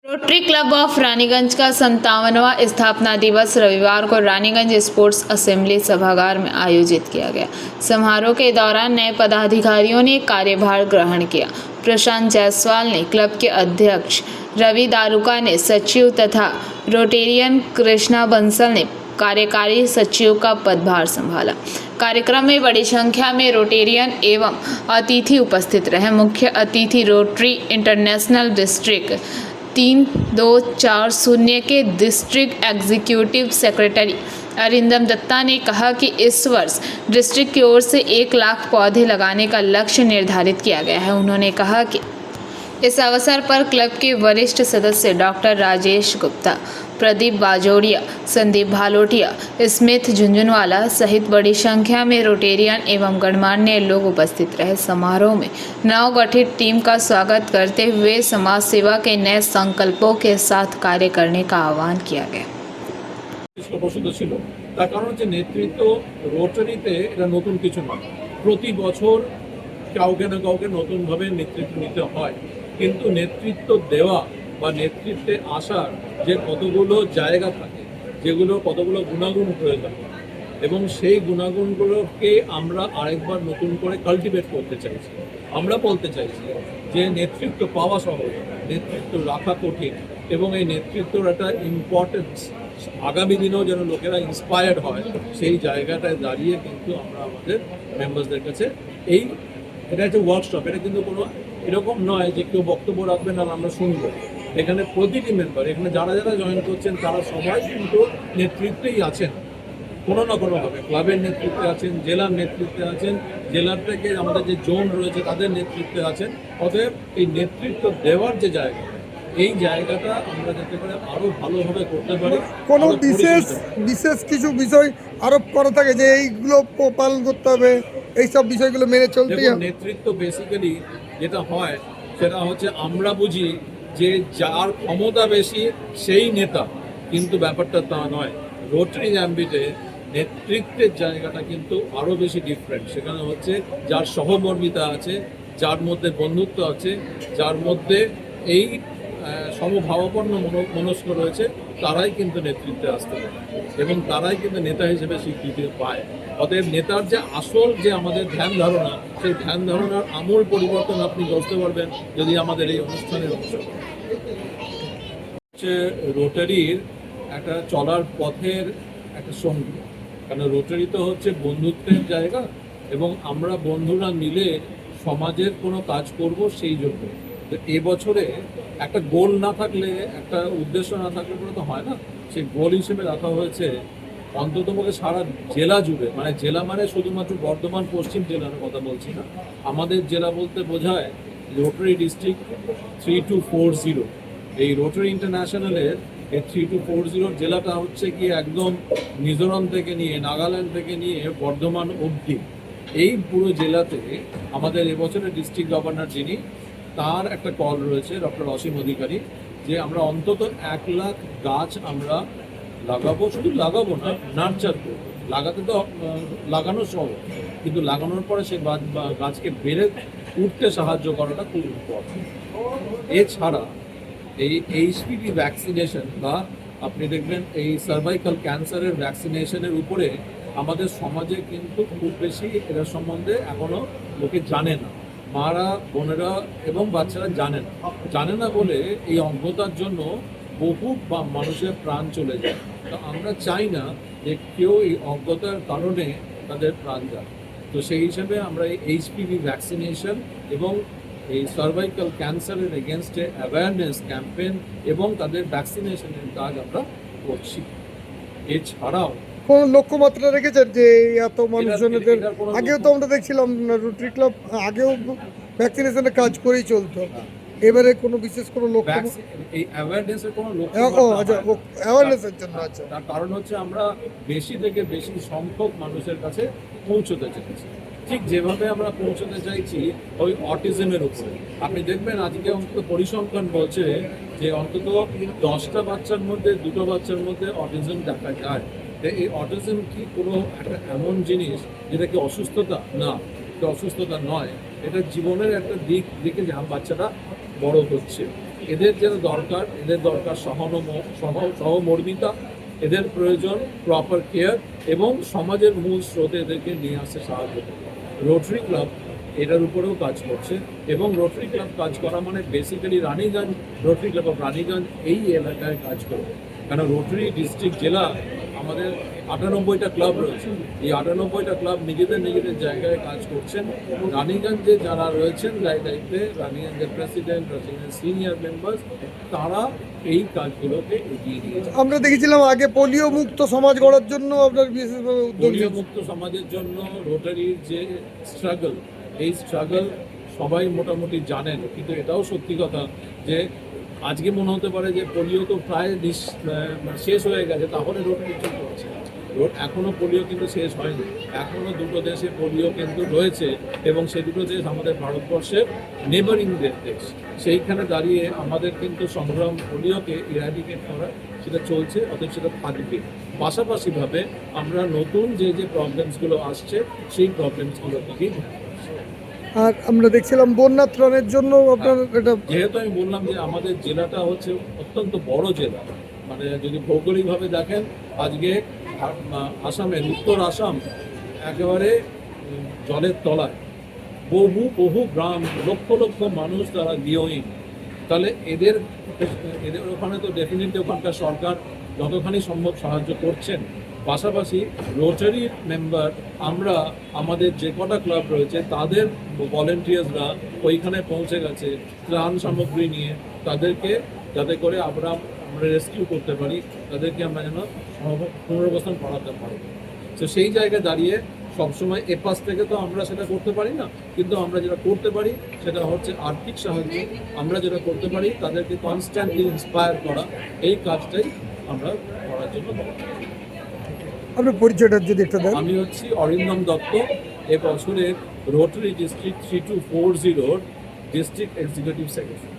Rotary club of Raniganj का 57वां स्थापना दिवस रविवार को रानीगंज स्पोर्ट्स असेंबली सभागार में आयोजित किया गया। समारोह के दौरान नए पदाधिकारियों ने कार्यभार ग्रहण किया। प्रशांत जायसवाल ने क्लब के अध्यक्ष, रवि दारुका ने सचिव तथा रोटेरियन कृष्णा बंसल ने कार्यकारी सचिव का पदभार संभाला। कार्यक्रम में बड़ी संख्या में रोटेरियन एवं अतिथि उपस्थित रहे। मुख्य अतिथि रोटरी इंटरनेशनल डिस्ट्रिक्ट 3240 के district executive secretary Arindam Dutta ने कहा कि इस वर्ष डिस्ट्रिक्ट की ओर से 1 लाख पौधे लगाने का लक्ष्य निर्धारित किया गया है। उन्होंने कहा कि इस अवसर पर क्लब के वरिष्ठ सदस्य डॉक्टर राजेश गुप्ता, प्रदीप बाजोड़िया, संदीप भालोटिया, स्मिथ झुंझुनवाला सहित बड़ी संख्या में रोटेरियन एवं गणमान्य लोग उपस्थित रहे। समारोह में नवगठित टीम का स्वागत करते हुए समाज सेवा के नए संकल्पों के साथ कार्य करने का आह्वान किया गया। তার কারণ হচ্ছে নেতৃত্ব রোটারিতে এটা নতুন কিছু নয়। প্রতি বছর কাউকে না কাউকে নতুনভাবে নেতৃত্ব নিতে হয়, কিন্তু নেতৃত্ব দেওয়া বা নেতৃত্বে আসার যে কতগুলো জায়গা থাকে, যেগুলো কতগুলো গুণাগুণ প্রয়োজন, এবং সেই গুণাগুণগুলোকে আমরা আরেকবার নতুন করে কাল্টিভেট করতে চাইছি। আমরা বলতে চাইছি যে নেতৃত্ব পাওয়া সহজ, নেতৃত্ব রাখা কঠিন, এবং এই নেতৃত্বর একটা ইম্পর্টেন্স আগামী দিনেও যেন লোকেরা ইন্সপায়ার্ড হয়, সেই জায়গাটায় দাঁড়িয়ে কিন্তু আমরা আমাদের মেম্বারসদের কাছে এটা একটা ওয়ার্কশপ। এটা কিন্তু কোনো এরকম নয় যে কেউ বক্তব্য রাখবেন আর আমরা শুনবো। এখানে প্রতিটি মেম্বার, এখানে যারা যারা জয়েন করছেন তারা সবাই কিন্তু নেতৃত্বেই আছেন, কোনো না কোনোভাবে। ক্লাবের নেতৃত্বে আছেন, জেলার নেতৃত্বে আছেন, জেলার থেকে আমাদের যে জোন রয়েছে তাদের নেতৃত্বে আছেন। অতএব এই নেতৃত্ব দেওয়ার যে জায়গা, এই জায়গাটা আমরা যাতে করে আরো ভালোভাবে করতে পারি। কোনো বিশেষ কিছু বিষয় আরোপ করা থাকে যে এইগুলো পালন করতে হবে, এইসব বিষয়গুলো মেনে চলতে হবে। নেতৃত্ব বেসিক্যালি যেটা হয় সেটা হচ্ছে আমরা বুঝি যে যার ক্ষমতা বেশি সেই নেতা, কিন্তু ব্যাপারটা তা নয়। রোটারি অ্যাম্বিটে নেতৃত্বের জায়গাটা কিন্তু আরও বেশি ডিফারেন্ট। সেখানে হচ্ছে যার সহমর্মিতা আছে, যার মধ্যে বন্ধুত্ব আছে, যার মধ্যে এই সমভাবাপন্ন মনস্ক রয়েছে, তারাই কিন্তু নেতৃত্বে আসতে পারে এবং তারাই কিন্তু নেতা হিসেবে স্বীকৃতি পায়। অতএব নেতার যে আসল যে আমাদের ধ্যান ধারণা, সেই ধ্যান ধারণার আমূল পরিবর্তন আপনি করতে পারবেন যদি আমাদের এই অনুষ্ঠানের অংশ হচ্ছে রোটারির একটা চলার পথের একটা সঙ্গী। কারণ রোটারি তো হচ্ছে বন্ধুত্বের জায়গা, এবং আমরা বন্ধুরা মিলে সমাজের কোনো কাজ করব সেই জন্য। তো এবছরে একটা গোল না থাকলে, একটা উদ্দেশ্য না থাকলে তো হয় না। সেই গোল হিসেবে রাখা হয়েছে অন্ততপক্ষে সারা জেলা জুড়ে, মানে জেলা মানে শুধুমাত্র বর্ধমান পশ্চিম জেলার কথা বলছি না, আমাদের জেলা বলতে বোঝায় রোটারি ডিস্ট্রিক্ট 3240। এই রোটারি ইন্টারন্যাশনালের এই 3240 জেলাটা হচ্ছে কি একদম মিজোরাম থেকে নিয়ে, নাগাল্যান্ড থেকে নিয়ে বর্ধমান অবধি এই পুরো জেলাতে আমাদের এবছরের ডিস্ট্রিক্ট গভর্নর যিনি, তার একটা কল রয়েছে ডক্টর অসীম অধিকারী, যে আমরা অন্তত 1 লাখ গাছ আমরা লাগাবো। শুধু লাগাবো না, নার্চার করবো। লাগাতে তো লাগানো সহ, কিন্তু লাগানোর পরে সেই গাছকে বেড়ে উঠতে সাহায্য করাটা খুব ইম্পর্টেন্ট। এছাড়া এই এইচপিভি ভ্যাকসিনেশন, বা আপনি দেখবেন এই সার্ভাইকাল ক্যান্সারের ভ্যাকসিনেশনের উপরে আমাদের সমাজে কিন্তু খুব বেশি এরা সম্বন্ধে এখনো লোকে জানে না। মারা, বোনেরা এবং বাচ্চারা জানে না বলে এই অজ্ঞতার জন্য বহু মানুষের প্রাণ চলে যায়। তো আমরা চাই না যে কেউ এই অজ্ঞতার কারণে তাদের প্রাণ যায়। তো সেই হিসেবে আমরা এই এইচপিভি ভ্যাকসিনেশন এবং এই সার্ভাইকাল ক্যান্সারের এগেনস্টে অ্যাওয়ারনেস ক্যাম্পেন এবং তাদের ভ্যাকসিনেশনের কাজ আমরা করছি। এছাড়াও কোন লক্ষ্যমাত্রা রেখেছেন যে এত মানুষজনের? আগেও তো আমরা দেখছিলাম রোটারি ক্লাব আগেও ভ্যাকসিনেশনের কাজ করেই চলতো, এবারে কোনো বিশেষ কোনো লক্ষ্য? এই অ্যাওয়ারনেসের কোনো লক্ষ্য, আচ্ছা, অ্যাওয়ারনেসের জন্য। আচ্ছা, তার কারণ হচ্ছে আমরা বেশি থেকে বেশি সংখ্যক মানুষের কাছে পৌঁছতে চাইছি। ঠিক যেভাবে আমরা পৌঁছতে চাইছি ওই অটিজমের উপরে, আপনি দেখবেন আজকে অন্তত পরিসংখ্যান বলছে যে অন্তত 10টা বাচ্চার মধ্যে 2টো বাচ্চার মধ্যে অটিজম দেখা যায়। এই অটিজম কি কোনো একটা এমন জিনিস যেটা কি অসুস্থতা? না, এটা অসুস্থতা নয়, এটা জীবনের একটা দিকে যে বাচ্চাটা বড় হচ্ছে। এদের যেটা দরকার, এদের দরকার সহমর্মিতা, এদের প্রয়োজন প্রপার কেয়ার এবং সমাজের মূল স্রোতে এদেরকে নিয়ে আসতে সাহায্য করে। রোটারি ক্লাব এটার উপরেও কাজ করছে এবং রোটারি ক্লাব কাজ করা মানে basically Raniganj, rotary club of Raniganj এই এলাকায় কাজ করবে। কেন রোটারি ডিস্ট্রিক্ট জেলা আমাদের 98টা ক্লাব রয়েছে। এই 98টা ক্লাব নিজেদের জায়গায় কাজ করছেন। রানীগঞ্জে যারা রয়েছেন দায়িত্বে, রানীগঞ্জের প্রেসিডেন্ট, রানীগঞ্জের সিনিয়র মেম্বার্স, তারা এই কাজগুলোকে এগিয়ে নিয়েছে। আমরা দেখেছিলাম আগে পোলিও মুক্ত সমাজ গড়ার জন্য আপনার বিশেষভাবে উদ্যোগ পোলিও নিয়েছেন। মুক্ত সমাজের জন্য রোটারির যে স্ট্রাগল, এই স্ট্রাগল সবাই মোটামুটি জানেন, কিন্তু এটাও সত্যি কথা যে আজকে মনে হতে পারে যে পোলিও তো প্রায় শেষ হয়ে গেছে, তাহলে রোটারি কি করছে। এখনো পোলিও কিন্তু শেষ হয়নি, এখনো দুটো দেশে পোলিও কিন্তু রয়েছে এবং সেই দুটো দেশ আমাদের ভারতবর্ষের নেবারিং দেশ। সেইখানে দাঁড়িয়ে আমাদের কিন্তু সংগ্রাম পোলিওকে ইরাডিকেট করা সেটা চলছে, অতএব সেটা থাকবে। পাশাপাশিভাবে আমরা নতুন যে প্রবলেমসগুলো আসছে সেই প্রবলেমসগুলো থেকেই, আর আমরা দেখছিলাম বন্যা ত্রাণের জন্য আপনার এটা যেহেতু আমি বললাম যে আমাদের জেলাটা হচ্ছে অত্যন্ত বড় জেলা, মানে যদি ভৌগোলিকভাবে দেখেন আজকে আসামের উত্তর আসাম একেবারে জলের তলায়, বহু গ্রাম, লক্ষ লক্ষ মানুষ তারা গৃহহীন। তাহলে এদের ওখানে তো ডেফিনেটলি ওখানকার সরকার যতখানি সম্ভব সাহায্য করছেন। পাশাপাশি রোটারি মেম্বার আমরা আমাদের যে কটা ক্লাব রয়েছে তাদের ভলেন্টিয়ার্সরা ওইখানে পৌঁছে গেছে ত্রাণ সামগ্রী নিয়ে, তাদেরকে যাতে করে আমরা রেস্কিউ করতে পারি, তাদেরকে আমরা যেন পুনর্বাসন করাতে পারি। তো সেই জায়গায় দাঁড়িয়ে সবসময় এপাশ থেকে তো আমরা সেটা করতে পারি না, কিন্তু আমরা যেটা করতে পারি সেটা হচ্ছে আর্থিক সাহায্য। আমরা যেটা করতে পারি তাদেরকে কনস্ট্যান্টলি ইন্সপায়ার করা, এই কাজটাই আমরা করার জন্য। আপনার পরিচয়টা যদি একটা দেন। আমি হচ্ছি অরিন্দম দত্ত, এবছরের rotary district 3240 district executive secretary.